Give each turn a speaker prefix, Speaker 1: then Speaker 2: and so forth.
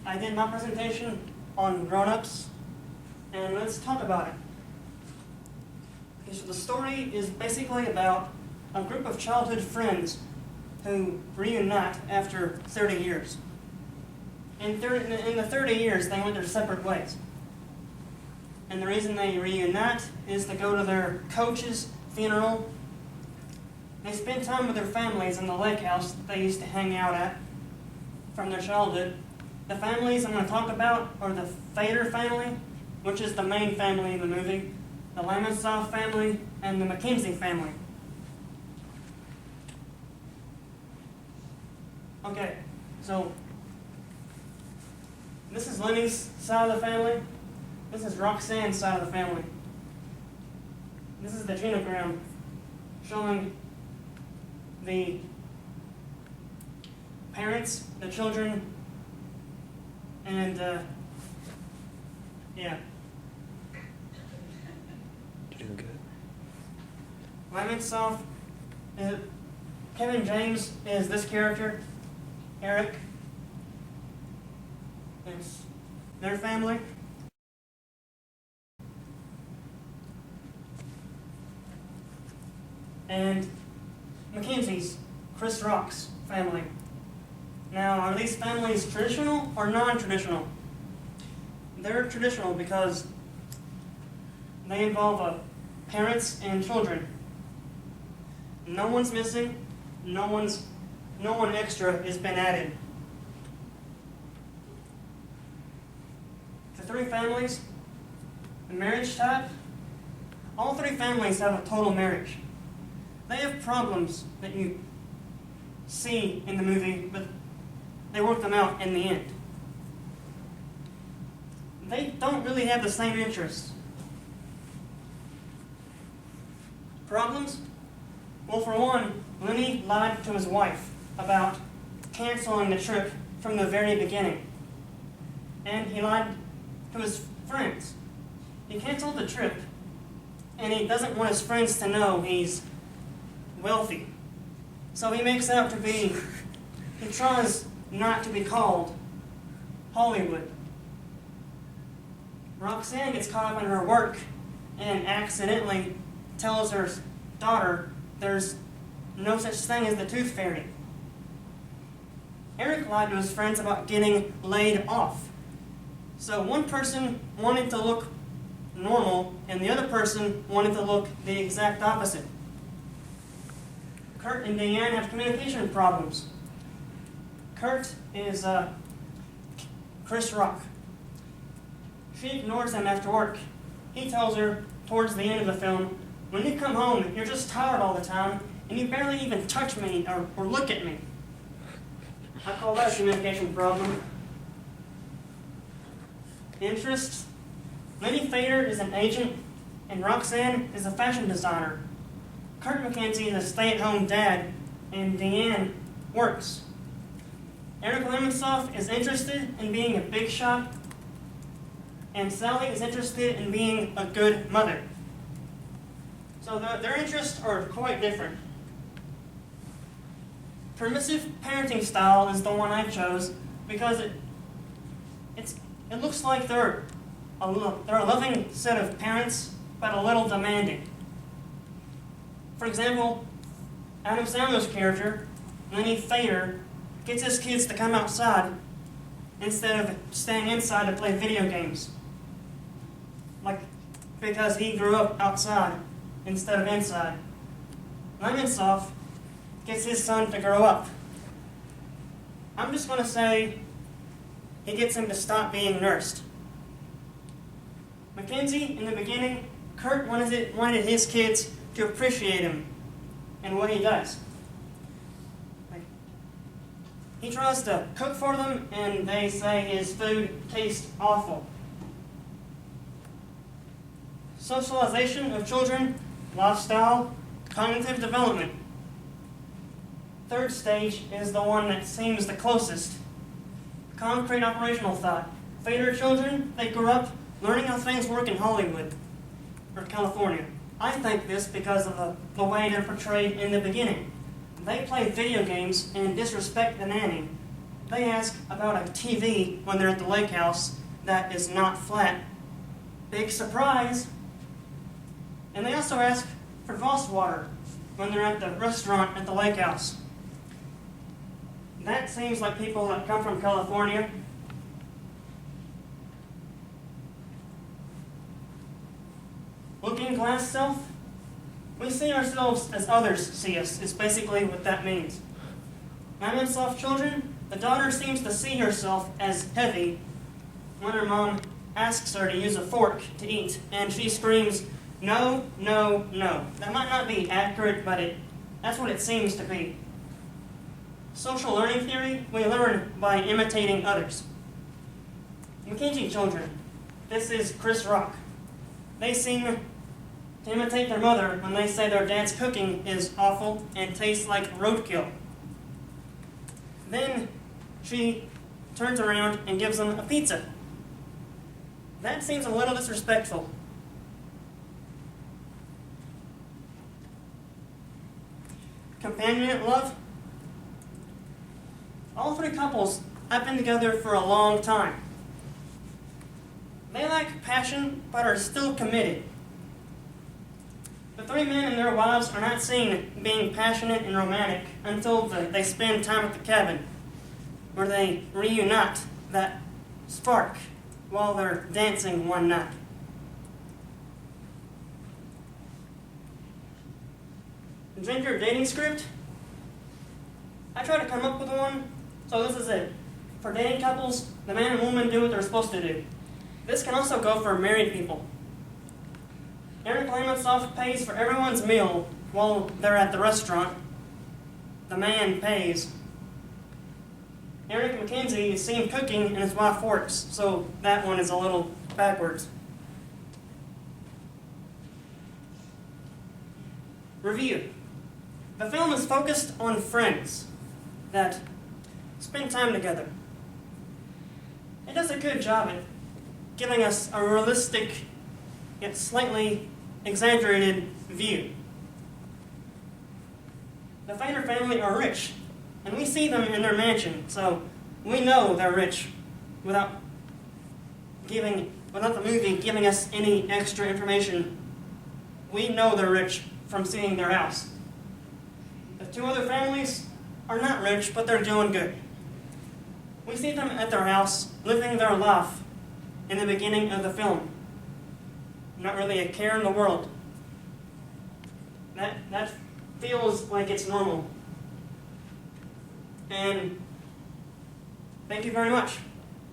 Speaker 1: I did my presentation on grown-ups, and let's talk about it. Okay, so the story is basically about a group of childhood friends who reunite after 30 years. In the 30 years, they went their separate ways. And the reason they reunite is to go to their coach's funeral. They spend time with their families in the lake house that they used to hang out at from their childhood. The families I'm going to talk about are the Fader family, which is the main family in the movie, the Lamonsoff family, and the McKenzie family. Okay, so this is Lenny's side of the family. This is Roxanne's side of the family. This is the genogram showing the parents, the children, and yeah.
Speaker 2: Doing good.
Speaker 1: Lamonsoff, Kevin James is this character, Eric. It's their family. And Mackenzie's, Chris Rock's family. Now, are these families traditional or non-traditional? They're traditional because they involve parents and children. No one's missing. No one extra has been added. The three families, the marriage type, all three families have a total marriage. They have problems that you see in the movie, but they work them out in the end. They don't really have the same interests. Problems? Well, for one, Lenny lied to his wife about canceling the trip from the very beginning. And he lied to his friends. He canceled the trip, and he doesn't want his friends to know he's wealthy. So he makes out to be, he tries not to be called Hollywood. Roxanne gets caught up in her work and accidentally tells her daughter there's no such thing as the tooth fairy. Eric lied to his friends about getting laid off. So one person wanted to look normal and the other person wanted to look the exact opposite. Kurt and Deanne have communication problems. Kurt is Chris Rock. She ignores him after work. He tells her towards the end of the film, when you come home, you're just tired all the time, and you barely even touch me or look at me. I call that a communication problem. Interests? Lenny Fader is an agent, and Roxanne is a fashion designer. Kurt McKenzie is a stay-at-home dad, and Deanne works. Eric Lamonsoff is interested in being a big shot, and Sally is interested in being a good mother. So their interests are quite different. Permissive parenting style is the one I chose because it looks like they're a loving set of parents, but a little demanding. For example, Adam Sandler's character, Lenny Fader, gets his kids to come outside instead of staying inside to play video games. Because he grew up outside instead of inside. Lamonsoff gets his son to grow up. I'm just going to say he gets him to stop being nursed. Mackenzie, in the beginning, Kurt wanted his kids to appreciate him and what he does. He tries to cook for them, and they say his food tastes awful. Socialization of children, lifestyle, cognitive development. Third stage is the one that seems the closest. Concrete operational thought. Fader children, they grew up learning how things work in Hollywood or California. I think this because of the way they're portrayed in the beginning. They play video games and disrespect the nanny. they ask about a TV when they're at the lake house that is not flat. Big surprise! And they also ask for Voss water when they're at the restaurant at the lake house. That seems like people that come from California. Looking glass self, we see ourselves as others see us, is basically what that means. Mammon self children, the daughter seems to see herself as heavy when her mom asks her to use a fork to eat, and she screams, "No, no, no." That might not be accurate, but that's what it seems to be. Social learning theory, we learn by imitating others. McKinsey children, this is Chris Rock. They seem to imitate their mother when they say their dad's cooking is awful and tastes like roadkill. Then she turns around and gives them a pizza. That seems a little disrespectful. Companionate love. All three couples have been together for a long time. They lack passion, but are still committed. The three men and their wives are not seen being passionate and romantic until they spend time at the cabin, where they reunite that spark while they're dancing one night. Gender dating script. I tried to come up with one, so this is it. For dating couples, the man and woman do what they're supposed to do. This can also go for married people. Eric Lamonsoff pays for everyone's meal while they're at the restaurant. The man pays. Eric McKenzie is seen cooking and his wife works, so that one is a little backwards. Review. The film is focused on friends that spend time together. It does a good job at giving us a realistic yet slightly exaggerated view. The Fader family are rich, and we see them in their mansion, so we know they're rich without the movie giving us any extra information. We know they're rich from seeing their house. The two other families are not rich, but they're doing good. We see them at their house, living their life in the beginning of the film. Not really a care in the world. That feels like it's normal. And thank you very much.